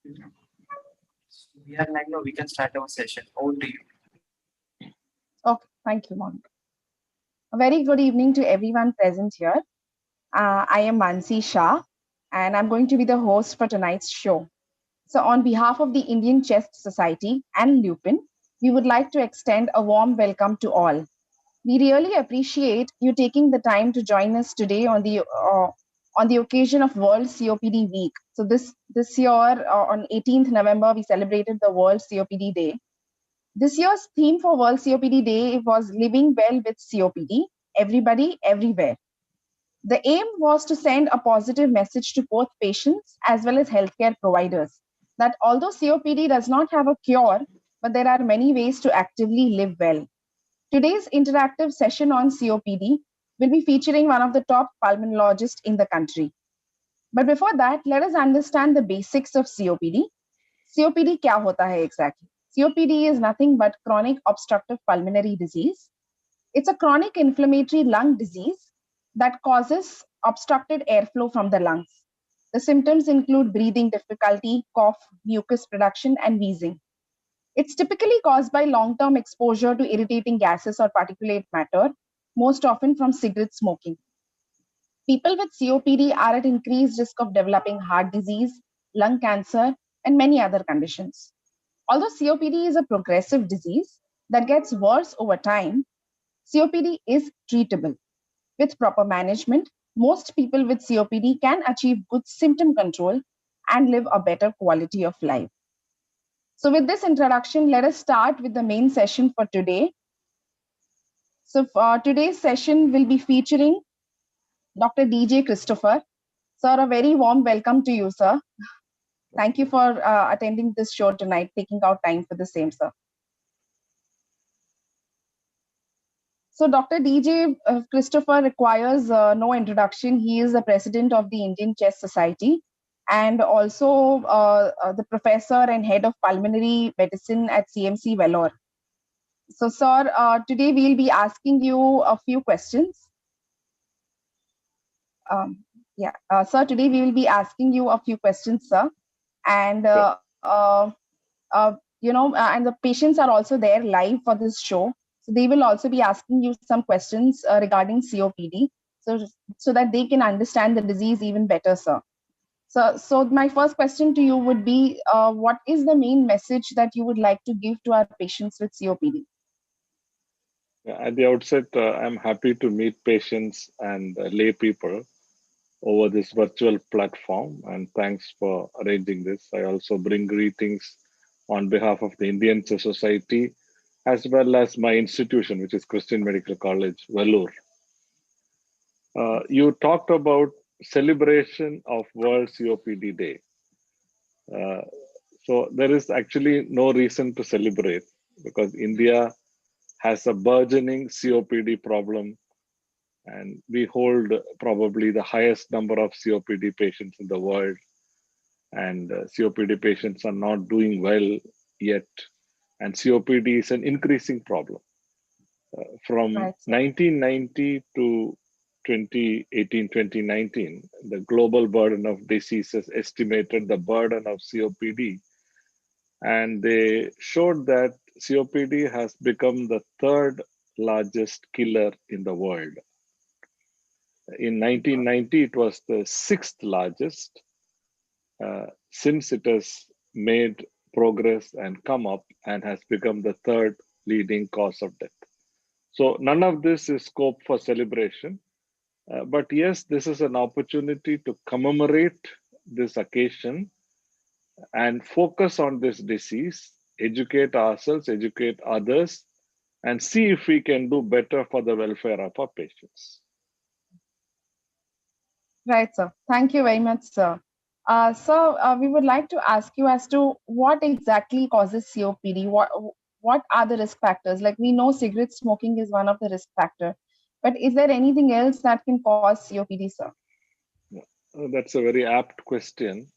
So we are like, we can start our session. Over to you. Okay, thank you, Monica. A very good evening to everyone present here. I am Mansi Shah, and I'm going to be the host for tonight's show. So, on behalf of the Indian Chest Society and Lupin, we would like to extend a warm welcome to all. We really appreciate you taking the time to join us today on the occasion of World COPD Week. So, this year on 18th November, we celebrated the World COPD Day. This year's theme for World COPD Day was Living Well with COPD, Everybody, Everywhere. The aim was to send a positive message to both patients as well as healthcare providers that although COPD does not have a cure, but there are many ways to actively live well. Today's interactive session on COPD will be featuring one of the top pulmonologists in the country. But before that, let us understand the basics of COPD. COPD क्या होता है exactly? COPD is nothing but chronic obstructive pulmonary disease. It's a chronic inflammatory lung disease that causes obstructed airflow from the lungs. The symptoms include breathing difficulty, cough, mucus production, and wheezing. It's typically caused by long term exposure to irritating gases or particulate matter, most often from cigarette smoking. People with COPD are at increased risk of developing heart disease, lung cancer, and many other conditions. Although COPD is a progressive disease that gets worse over time, COPD is treatable. With proper management, most people with COPD can achieve good symptom control and live a better quality of life. So, with this introduction, let us start with the main session for today. So, for today's session will be featuring Dr. DJ Christopher. Sir, a very warm welcome to you, sir. Thank you for attending this show tonight, taking out time for the same, sir. So Dr. DJ Christopher requires no introduction. He is the president of the Indian Chest Society and also the professor and head of pulmonary medicine at CMC Vellore. So, sir, today we'll be asking you a few questions. Sir, today we will be asking you a few questions, sir. And, and the patients are also there live for this show. So they will also be asking you some questions regarding COPD so that they can understand the disease even better, sir. So my first question to you would be, what is the main message that you would like to give to our patients with COPD? At the outset, I'm happy to meet patients and lay people over this virtual platform, and thanks for arranging this. I also bring greetings on behalf of the Indian Society as well as my institution, which is Christian Medical College, Vellore. You talked about celebration of World COPD Day. So there is actually no reason to celebrate because India has a burgeoning COPD problem, and we hold probably the highest number of COPD patients in the world, and COPD patients are not doing well yet, and COPD is an increasing problem. From 1990 to 2018, 2019, the global burden of diseases estimated the burden of COPD, and they showed that COPD has become the third largest killer in the world. In 1990, it was the sixth largest. Since it has made progress and come up and has become the third leading cause of death. So none of this is scope for celebration. But yes, this is an opportunity to commemorate this occasion and focus on this disease, educate ourselves, educate others, and see if we can do better for the welfare of our patients. Right, sir. Thank you very much, sir. We would like to ask you as to what exactly causes COPD. What are the risk factors? Like we know cigarette smoking is one of the risk factors, but is there anything else that can cause COPD, sir? That's a very apt question.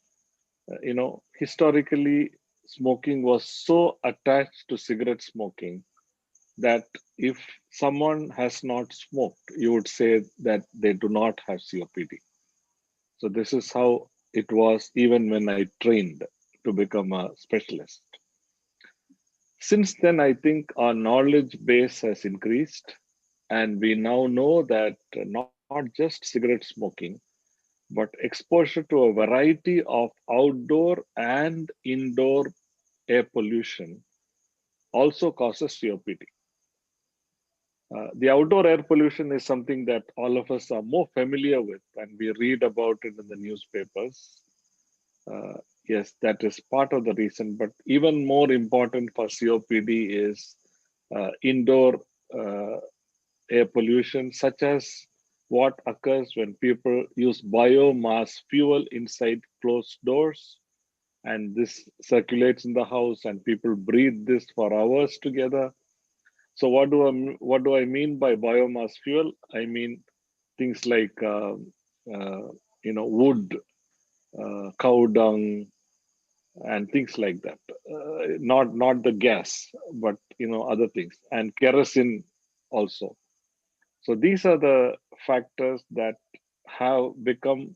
Historically, smoking was so attached to cigarette smoking that if someone has not smoked, you would say that they do not have COPD. So this is how it was even when I trained to become a specialist. Since then, I think our knowledge base has increased, and we now know that not just cigarette smoking, but exposure to a variety of outdoor and indoor air pollution also causes COPD. The outdoor air pollution is something that all of us are more familiar with, and we read about it in the newspapers. Uh, yes, that is part of the reason, but even more important for COPD is indoor uh, air pollution, such as what occurs when people use biomass fuel inside closed doors, and this circulates in the house, and people breathe this for hours together. So what do I mean by biomass fuel? I mean things like uh, wood, cow dung, and things like that. Not the gas, but other things, and kerosene also. So these are the factors that have become,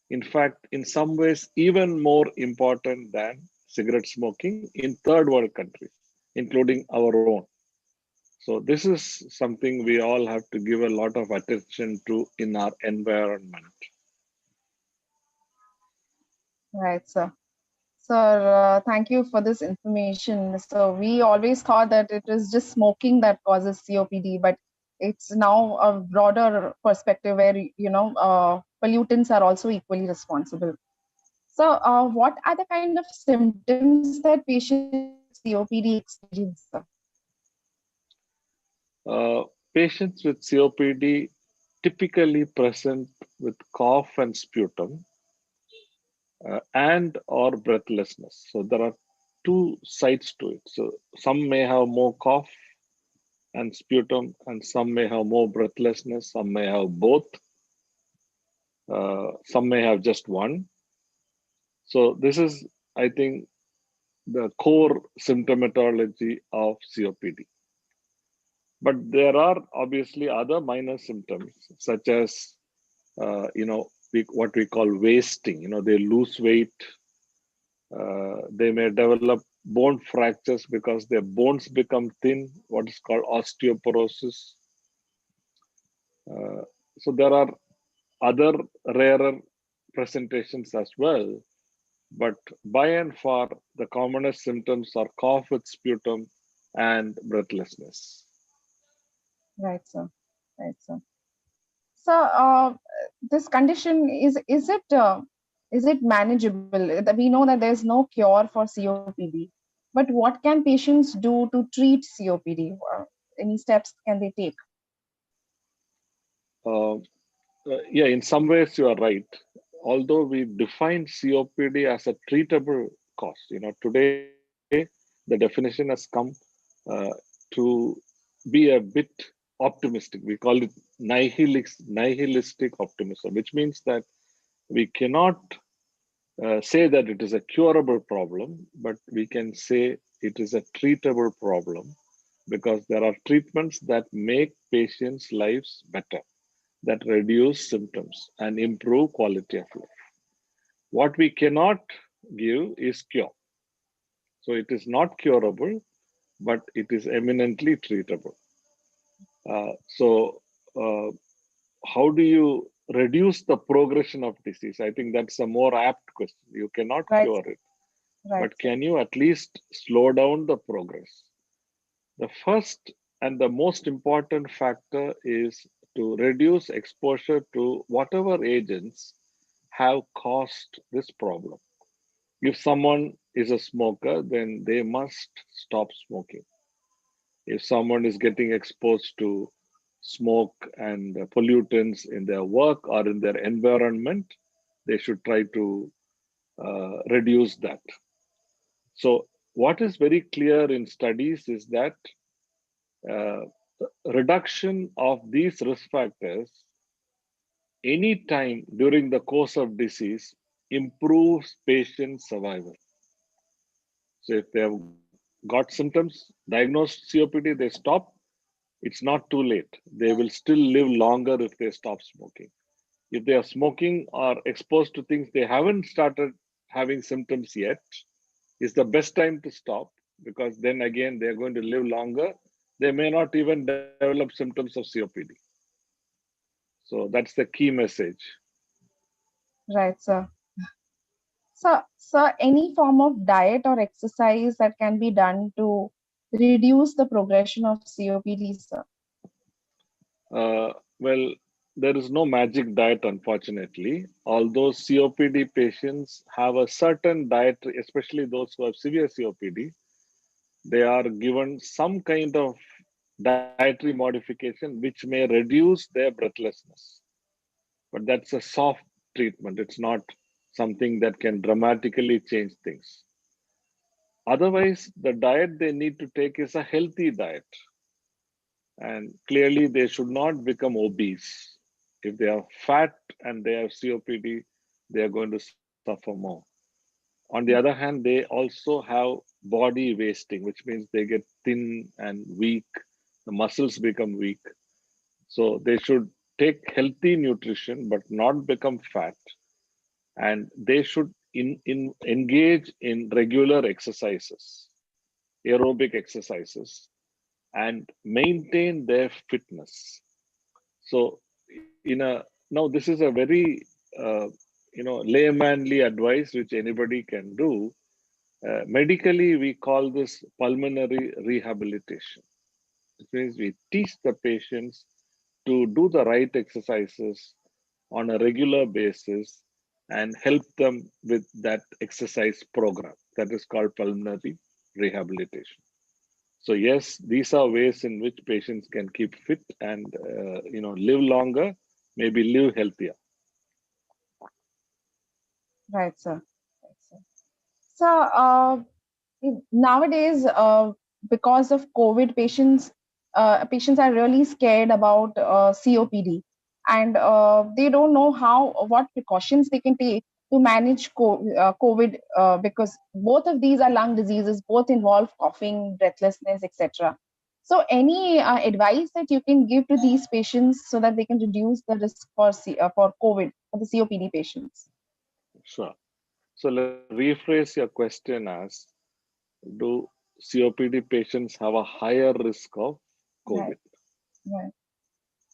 in fact, in some ways, even more important than cigarette smoking in third world countries, including our own. So this is something we all have to give a lot of attention to in our environment. Right, sir. Sir, thank you for this information. So we always thought that it is just smoking that causes COPD, but it's now a broader perspective where pollutants are also equally responsible. So, what are the kind of symptoms that patients with COPD experience, sir? Uh, Patients with COPD typically present with cough and sputum and or breathlessness. So there are two sides to it. So some may have more cough and sputum, and some may have more breathlessness. Some may have both. Some may have just one. So this is, I think, the core symptomatology of COPD. But there are obviously other minor symptoms, such as what we call wasting. They lose weight. They may develop bone fractures because their bones become thin, what is called osteoporosis. Uh, so there are other rarer presentations as well, but by and far, the commonest symptoms are cough with sputum and breathlessness. Right, sir. Right, sir. So, this condition is it manageable? We know that there's no cure for COPD, but what can patients do to treat COPD? Any steps can they take? Uh, yeah, in some ways you are right. Although we define COPD as a treatable cause, today the definition has come uh, to be a bit optimistic. We call it nihilistic optimism, which means that we cannot say that it is a curable problem, but we can say it is a treatable problem because there are treatments that make patients' lives better, that reduce symptoms and improve quality of life. What we cannot give is cure. So it is not curable, but it is eminently treatable. So, how do you reduce the progression of disease? I think that's a more apt question. You cannot Right, cure it, right, but sir. can you at least slow down the progress? The first and the most important factor is to reduce exposure to whatever agents have caused this problem. If someone is a smoker, then they must stop smoking. If someone is getting exposed to smoke and pollutants in their work or in their environment, they should try to reduce that. So, what is very clear in studies is that uh, reduction of these risk factors any time during the course of disease improves patient survival. So if they have got symptoms, diagnosed COPD, they stop, it's not too late. They will still live longer if they stop smoking. If they are smoking or exposed to things they haven't started having symptoms yet, is the best time to stop, because then again they're going to live longer. They may not even develop symptoms of COPD. So that's the key message. Right, sir. So, any form of diet or exercise that can be done to reduce the progression of COPD, sir? Well, there is no magic diet, unfortunately. Although COPD patients have a certain diet, especially those who have severe COPD, they are given some kind of dietary modification which may reduce their breathlessness. But that's a soft treatment. It's not something that can dramatically change things. Otherwise, the diet they need to take is a healthy diet. And clearly, they should not become obese. If they are fat and they have COPD, they are going to suffer more. On the other hand, they also have body wasting, which means they get thin and weak. The muscles become weak. So they should take healthy nutrition, but not become fat. And they should engage in regular exercises, aerobic exercises, and maintain their fitness. So, now this is a very laymanly advice which anybody can do. Medically, we call this pulmonary rehabilitation. It means we teach the patients to do the right exercises on a regular basis and help them with that exercise program. That is called pulmonary rehabilitation. So yes, these are ways in which patients can keep fit and live longer, maybe live healthier. Right, sir. Right, sir. So, nowadays, because of COVID, patients are really scared about COPD, and they don't know what precautions they can take to manage COVID, because both of these are lung diseases, both involve coughing, breathlessness, etc. So, any advice that you can give to these patients so that they can reduce the risk for COVID for the COPD patients? Sure. So let's rephrase your question as, do COPD patients have a higher risk of COVID? Right,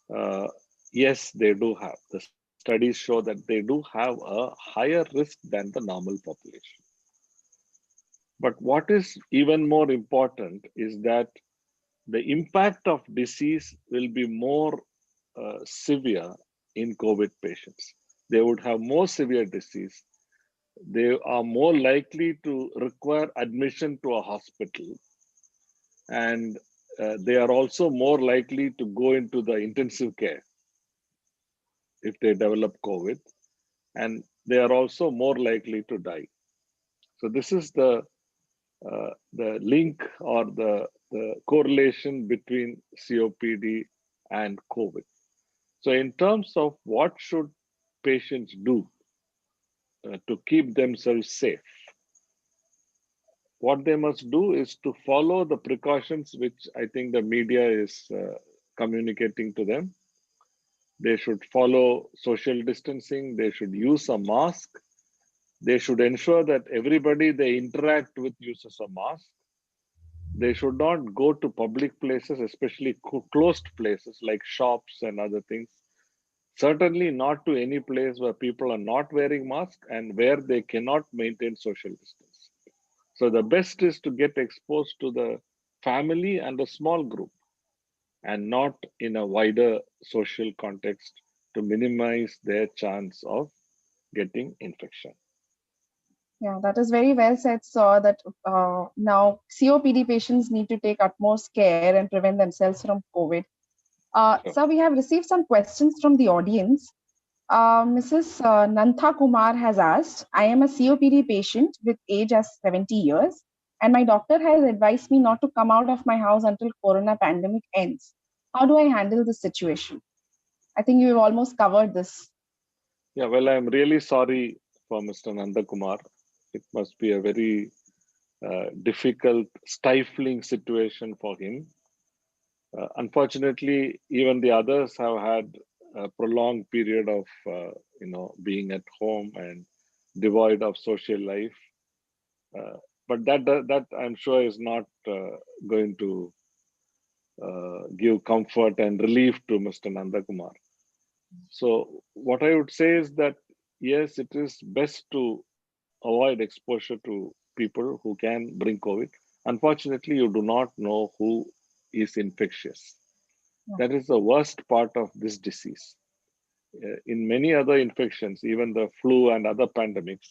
right, Yes, they do have. The studies show that they do have a higher risk than the normal population. But what is even more important is that the impact of disease will be more severe in COVID patients. They would have more severe disease. They are more likely to require admission to a hospital, and they are also more likely to go into the intensive care if they develop COVID, and they are also more likely to die. So this is the link or the correlation between COPD and COVID. So in terms of what should patients do to keep themselves safe, what they must do is to follow the precautions which I think the media is communicating to them. They should follow social distancing. They should use a mask. They should ensure that everybody they interact with uses a mask. They should not go to public places, especially closed places like shops and other things. Certainly not to any place where people are not wearing masks and where they cannot maintain social distance. So the best is to get exposed to the family and a small group, and not in a wider social context, to minimize their chance of getting infection. Yeah, that is very well said, sir. That now COPD patients need to take utmost care and prevent themselves from COVID. Sure. So we have received some questions from the audience. Mrs. Nantha Kumar has asked, I am a COPD patient with age as 70 years, and my doctor has advised me not to come out of my house until corona pandemic ends. How do I handle this situation? I think you've almost covered this. Yeah, well, I'm really sorry for Mr. Nandakumar. It must be a very difficult, stifling situation for him. Unfortunately, even the others have had a prolonged period of, being at home and devoid of social life. but that I'm sure is not going to give comfort and relief to Mr. Nandakumar. So what I would say is that yes, it is best to avoid exposure to people who can bring COVID. Unfortunately, you do not know who is infectious. That is the worst part of this disease. In many other infections, even the flu and other pandemics,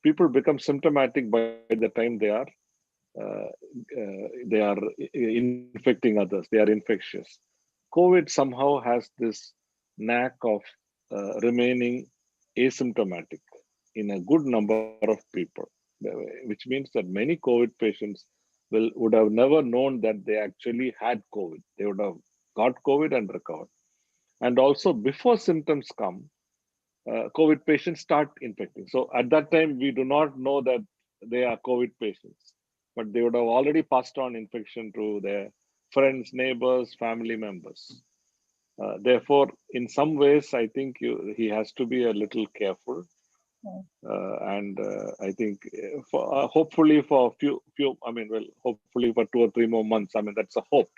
people become symptomatic by the time uh, they are infecting others. They are infectious. COVID somehow has this knack of remaining asymptomatic in a good number of people, which means that many COVID patients would have never known that they actually had COVID. They would have got COVID and recovered. And also, before symptoms come, COVID patients start infecting. So at that time, we do not know that they are COVID patients, but they would have already passed on infection to their friends, neighbors, family members. Therefore, in some ways, I think he has to be a little careful. And I think hopefully for I mean, well, hopefully for 2 or 3 more months. I mean, that's a hope.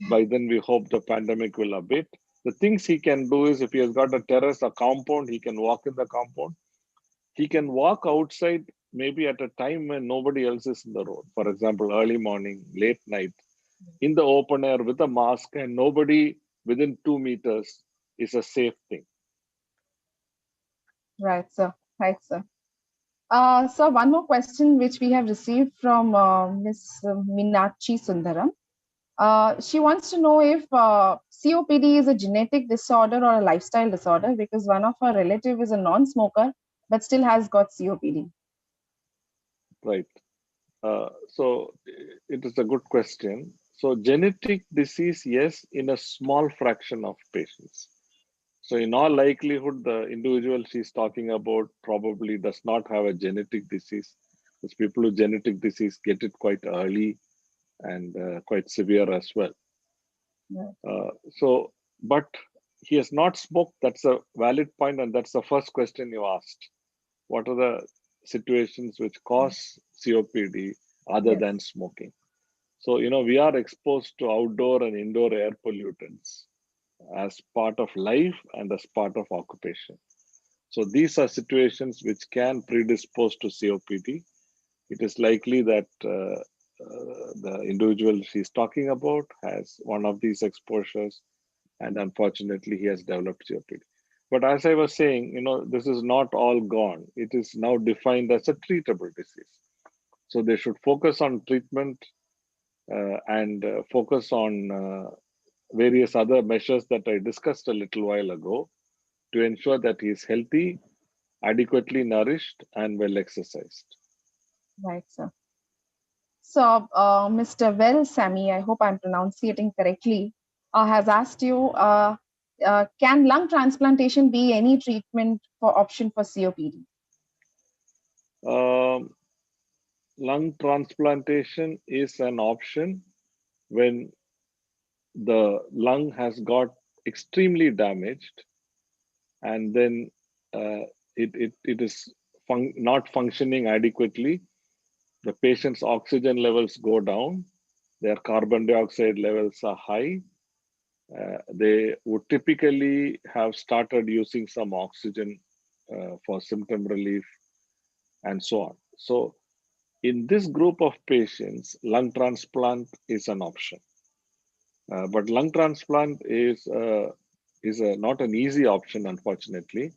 By then, we hope the pandemic will abate. The things he can do is if he has got a terrace, a compound, he can walk in the compound. He can walk outside maybe at a time when nobody else is in the road. For example, early morning, late night, in the open air with a mask and nobody within 2 meters is a safe thing. Right, sir. Right, sir. So one more question which we have received from Ms. Meenakshi Sundaram. She wants to know if COPD is a genetic disorder or a lifestyle disorder because one of her relative is a non-smoker but still has got COPD. Right. So it is a good question. So genetic disease, yes, in a small fraction of patients. So in all likelihood, the individual she's talking about probably does not have a genetic disease. Because people with genetic disease get it quite early and quite severe as well. Yeah. But he has not smoked. That's a valid point, and that's the first question you asked. What are the situations which cause COPD other Yes. than smoking? So, we are exposed to outdoor and indoor air pollutants as part of life and as part of occupation. So, these are situations which can predispose to COPD. It is likely that the individual she's talking about has one of these exposures, and unfortunately, he has developed COPD. But as I was saying, this is not all gone. It is now defined as a treatable disease. So they should focus on treatment and focus on various other measures that I discussed a little while ago to ensure that he is healthy, adequately nourished, and well exercised. Right, sir. So, Mr. Well Sammy, I hope I'm pronouncing correctly, has asked you, can lung transplantation be any treatment for option for COPD? Um, Lung transplantation is an option when the lung has got extremely damaged and then it is not functioning adequately. The patient's oxygen levels go down, their carbon dioxide levels are high. They would typically have started using some oxygen for symptom relief and so on. So, in this group of patients, lung transplant is an option. But lung transplant is not an easy option, unfortunately.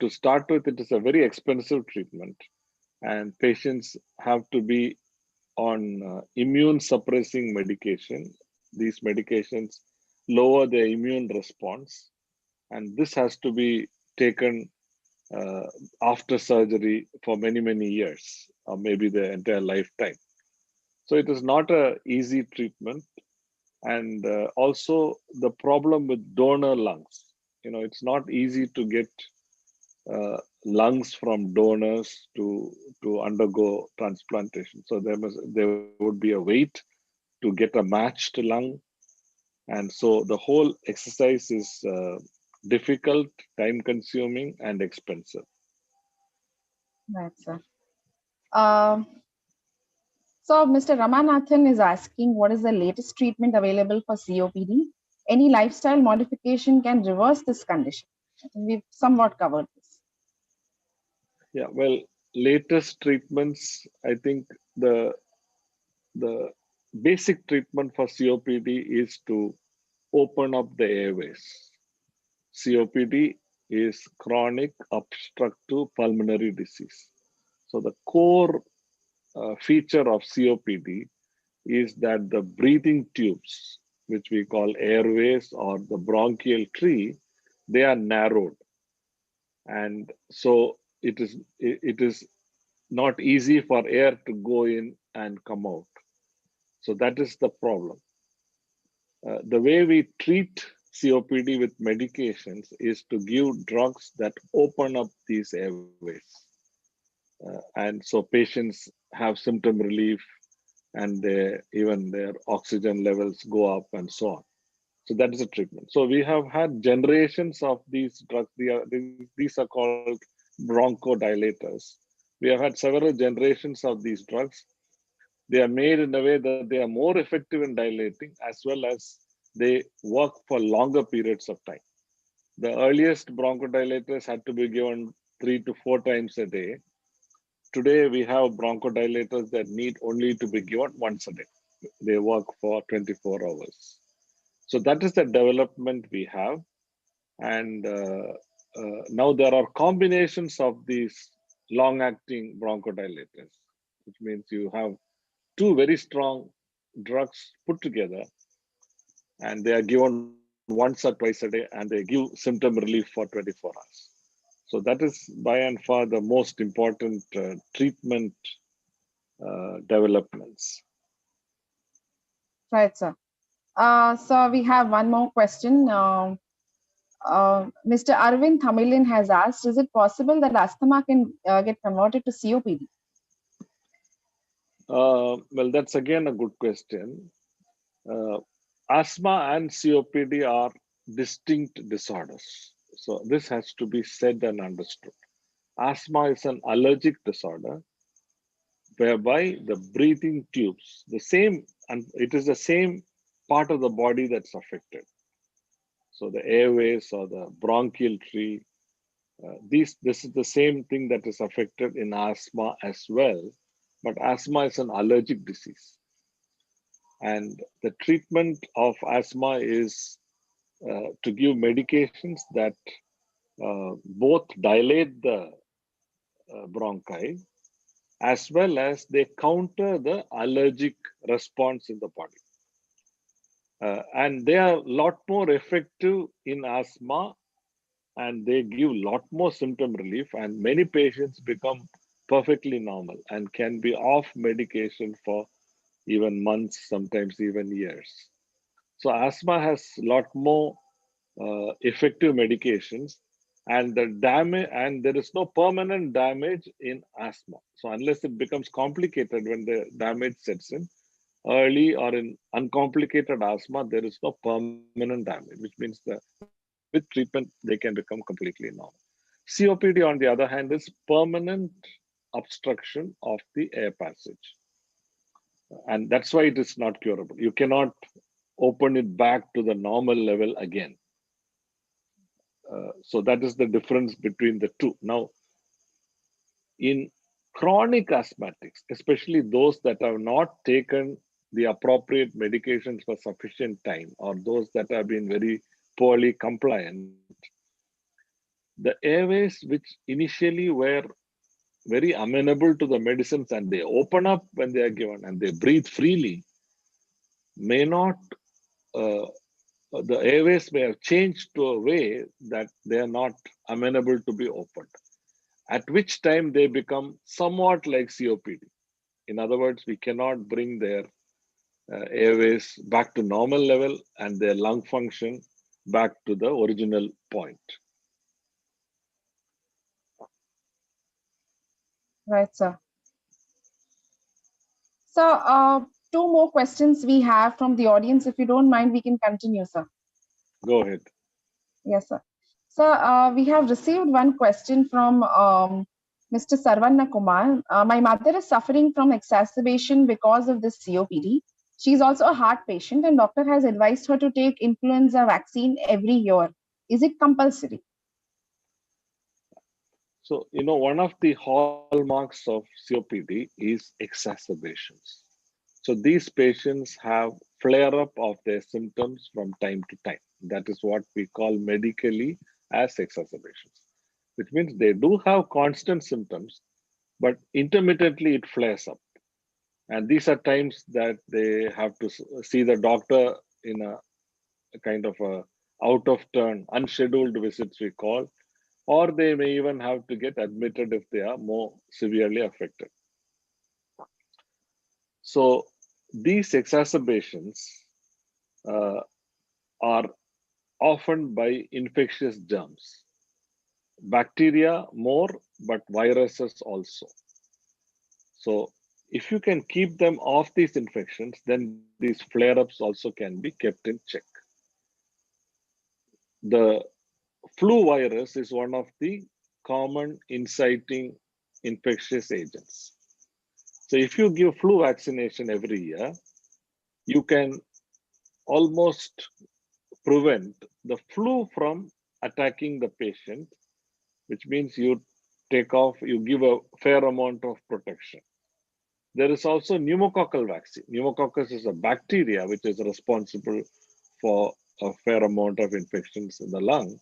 To start with, it is a very expensive treatment, and patients have to be on immune suppressing medication. These medications lower their immune response, and this has to be taken uh, after surgery for many, many years, or maybe the entire lifetime. So it is not a easy treatment. And also the problem with donor lungs. It's not easy to get lungs from donors to undergo transplantation. So there would be a wait to get a matched lung, and so the whole exercise is difficult, time consuming, and expensive. Right, sir. Um, So Mr. Ramanathan is asking, what is the latest treatment available for COPD? Any lifestyle modification can reverse this condition? I think we've somewhat covered this. Yeah, well, latest treatments, I think the basic treatment for COPD is to open up the airways. COPD is chronic obstructive pulmonary disease. So the core feature of COPD is that the breathing tubes, which we call airways or the bronchial tree, they are narrowed, and so it is not easy for air to go in and come out. So that is the problem. The way we treat COPD with medications is to give drugs that open up these airways. And so patients have symptom relief and even their oxygen levels go up and so on. So that is a treatment. So we have had generations of these drugs. These are called bronchodilators. We have had several generations of these drugs. They are made in a way that they are more effective in dilating as well as they work for longer periods of time. The earliest bronchodilators had to be given 3 to 4 times a day. Today, we have bronchodilators that need only to be given once a day. They work for 24 hours. So that is the development we have. And now there are combinations of these long-acting bronchodilators, which means you have two very strong drugs put together, and they are given once or twice a day, and they give symptom relief for 24 hours. So that is by and far the most important treatment developments. Right, sir. So we have one more question. Mr. Arvind Thamilin has asked, is it possible that asthma can get converted to COPD? Well, that's again a good question. Asthma and COPD are distinct disorders. So this has to be said and understood. Asthma is an allergic disorder whereby the breathing tubes, the same, and it is the same part of the body that's affected. So the airways or the bronchial tree, this is the same thing that is affected in asthma as well. But asthma is an allergic disease. And the treatment of asthma is to give medications that both dilate the bronchi as well as they counter the allergic response in the body. And they are a lot more effective in asthma, and they give a lot more symptom relief, and many patients become perfectly normal and can be off medication for even months, sometimes even years. So asthma has a lot more effective medications, and the damage, and there is no permanent damage in asthma. So unless it becomes complicated when the damage sets in, early or in uncomplicated asthma, there is no permanent damage, which means that with treatment they can become completely normal. COPD, on the other hand, is permanent obstruction of the air passage, and that's why it is not curable. You cannot open it back to the normal level again. So that is the difference between the two. Now, in chronic asthmatics, especially those that have not taken the appropriate medications for sufficient time, or those that have been very poorly compliant, the airways, which initially were very amenable to the medicines and they open up when they are given and they breathe freely, may not, the airways may have changed to a way that they are not amenable to be opened, at which time they become somewhat like COPD. In other words, we cannot bring their airways back to normal level and their lung function back to the original point. Right, sir. So two more questions we have from the audience. If you don't mind, we can continue, sir. Go ahead. Yes, sir. So we have received one question from Mr. Sarvanna Kumar, my mother is suffering from exacerbation because of this COPD. She is also a heart patient, and doctor has advised her to take influenza vaccine every year. Is it compulsory? So, one of the hallmarks of COPD is exacerbations. So these patients have flare up of their symptoms from time to time. That is what we call medically as exacerbations, which means they do have constant symptoms, but intermittently it flares up. And these are times that they have to see the doctor in a kind of a out of turn, unscheduled visits we call, or they may even have to get admitted if they are more severely affected. So these exacerbations uh, are often by infectious germs, bacteria more, but viruses also. So if you can keep them off these infections, then these flare-ups also can be kept in check. The flu virus is one of the common inciting infectious agents. So if you give flu vaccination every year, you can almost prevent the flu from attacking the patient, which means you give a fair amount of protection. There is also pneumococcal vaccine. Pneumococcus is a bacteria which is responsible for a fair amount of infections in the lung.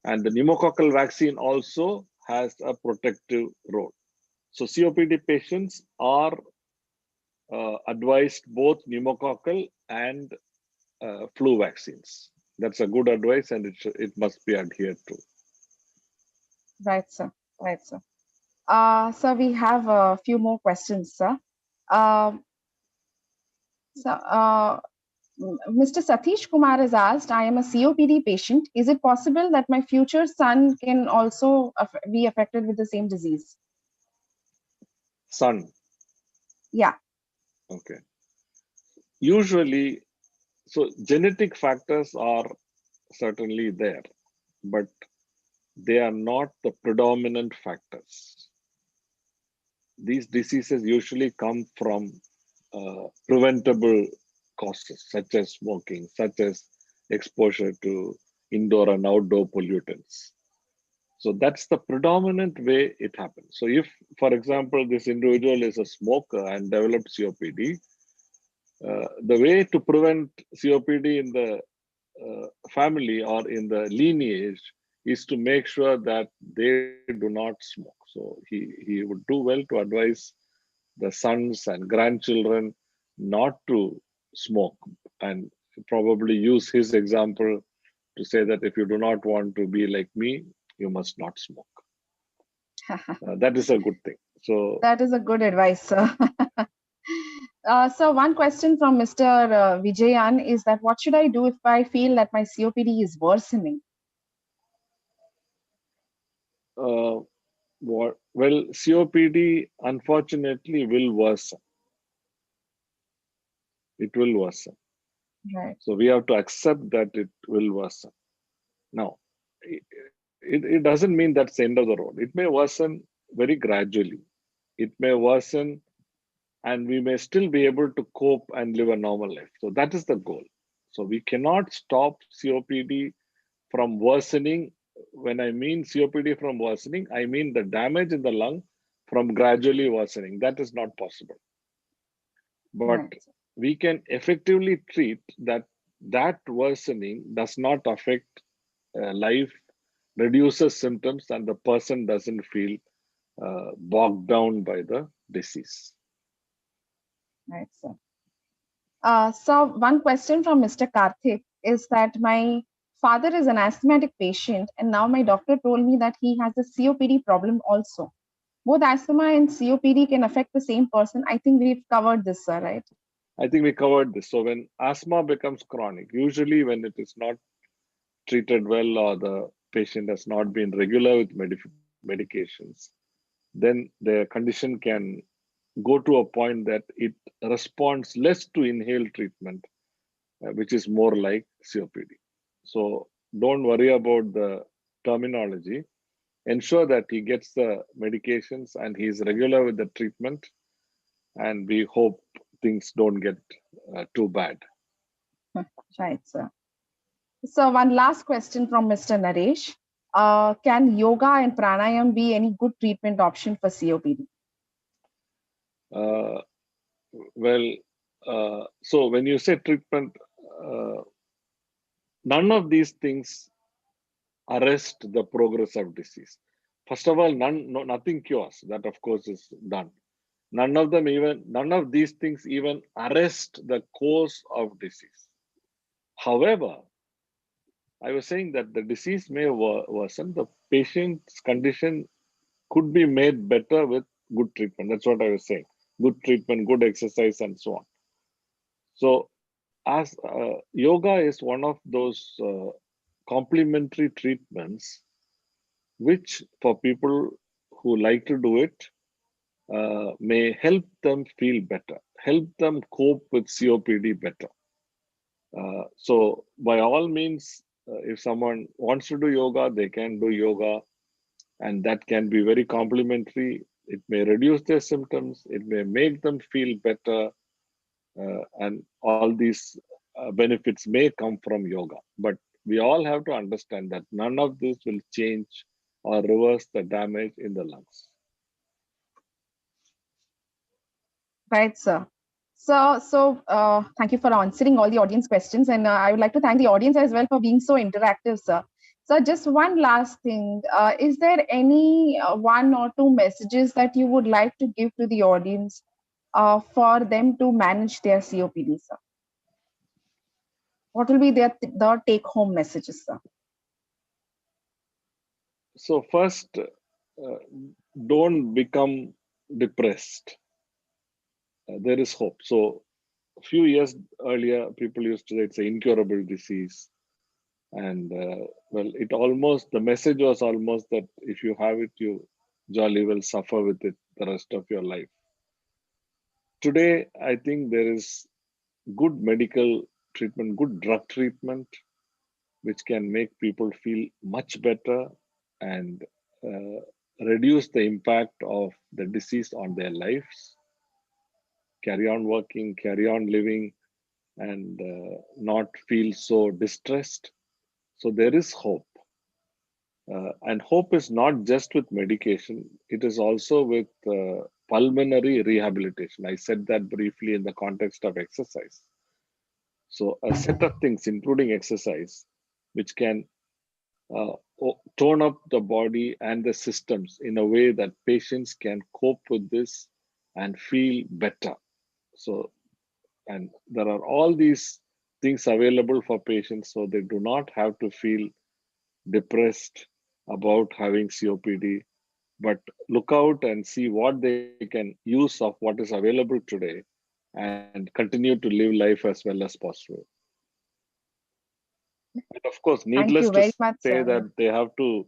And the pneumococcal vaccine also has a protective role. So COPD patients are advised both pneumococcal and flu vaccines. That's a good advice, and it must be adhered to. Right, sir. Right, sir. So we have a few more questions, sir. Um, so, Mr. Satish Kumar has asked, I am a COPD patient. Is it possible that my future son can also be affected with the same disease? Sun. Yeah. Okay. Usually, so genetic factors are certainly there, but they are not the predominant factors. These diseases usually come from preventable causes, such as smoking, such as exposure to indoor and outdoor pollutants. So that's the predominant way it happens. So if, for example, this individual is a smoker and develops COPD, the way to prevent COPD in the family or in the lineage is to make sure that they do not smoke. So he would do well to advise the sons and grandchildren not to smoke, and probably use his example to say that if you do not want to be like me, you must not smoke. That is a good thing. So That is a good advice, sir. So one question from Mr. Vijayan is that what should I do if I feel that my COPD is worsening? uh, well, COPD unfortunately will worsen. It will worsen. Right. So we have to accept that it will worsen. Now, it doesn't mean that's the end of the road. It may worsen very gradually. It may worsen, and we may still be able to cope and live a normal life. So that is the goal. So we cannot stop COPD from worsening. When I mean COPD from worsening, I mean the damage in the lung from gradually worsening. That is not possible. But Right. we can effectively treat that worsening does not affect life, reduces symptoms, and the person doesn't feel bogged down by the disease. Right, sir. So one question from Mr. Karthik is that my father is an asthmatic patient, and now my doctor told me that he has a COPD problem also. Both asthma and COPD can affect the same person. I think we've covered this, sir, right? I think we covered this. So when asthma becomes chronic, usually when it is not treated well or the patient has not been regular with medications, then the condition can go to a point that it responds less to inhaled treatment, which is more like COPD. So don't worry about the terminology. ensure that he gets the medications and he's regular with the treatment. And we hope things don't get too bad. Right, sir. So one last question from Mr. Naresh. Can yoga and pranayam be any good treatment option for COPD? Uh, well, so when you say treatment, none of these things arrest the progress of disease. First of all, nothing cures. That, of course, is done. None of these things even arrest the course of disease. However, I was saying that the disease may worsen. The patient's condition could be made better with good treatment. That's what I was saying. Good treatment, good exercise, and so on. So, as yoga is one of those complementary treatments, which for people who like to do it, may help them feel better, help them cope with COPD better. So, by all means, if someone wants to do yoga, they can do yoga, and that can be very complementary. It may reduce their symptoms, it may make them feel better, and all these benefits may come from yoga. But we all have to understand that none of this will change or reverse the damage in the lungs. Right, sir. So thank you for answering all the audience questions. And I would like to thank the audience as well for being so interactive, sir. So just one last thing. Is there any one or two messages that you would like to give to the audience for them to manage their COPD, sir? What will be the take-home messages, sir? So, first, don't become depressed. There is hope. So, a few years earlier, people used to say it's an incurable disease. And well, the message was almost that if you have it, you jolly well suffer with it the rest of your life. Today, I think there is good medical treatment, good drug treatment, which can make people feel much better and uh, reduce the impact of the disease on their lives, carry on working, carry on living, and not feel so distressed. So there is hope. And hope is not just with medication, it is also with pulmonary rehabilitation. I said that briefly in the context of exercise. So, a set of things, including exercise, which can tone up the body and the systems in a way that patients can cope with this and feel better. So, and there are all these things available for patients so they do not have to feel depressed about having COPD, but look out and see what they can use of what is available today and continue to live life as well as possible. And of course, Thank needless you to very much, say sir. that they have to,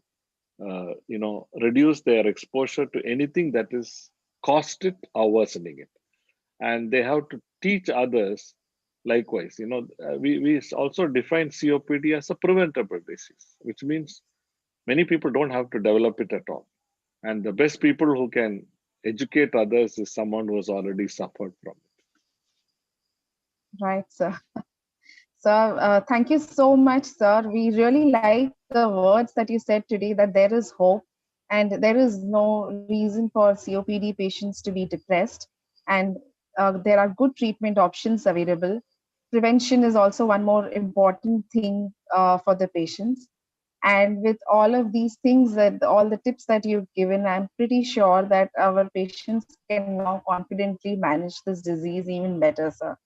reduce their exposure to anything that is caused it or worsening it. And they have to teach others likewise. We also define COPD as a preventable disease, which means many people don't have to develop it at all. And the best people who can educate others is someone who has already suffered from it. Right, sir. So thank you so much, sir. We really like the words that you said today, that there is hope and there is no reason for COPD patients to be depressed. And there are good treatment options available. Prevention is also one more important thing for the patients. And with all of these things, that all the tips that you've given, I'm pretty sure that our patients can now confidently manage this disease even better, sir.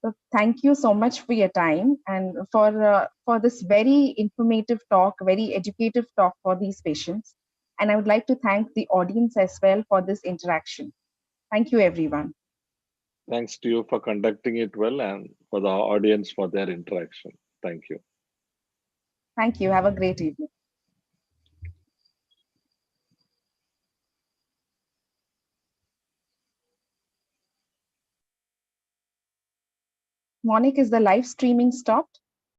So thank you so much for your time and for this very informative talk, very educative talk for these patients. And I would like to thank the audience as well for this interaction. Thank you, everyone. Thanks to you for conducting it well and for the audience for their interaction. Thank you. Thank you. Have a great evening. Monique, is the live streaming stopped?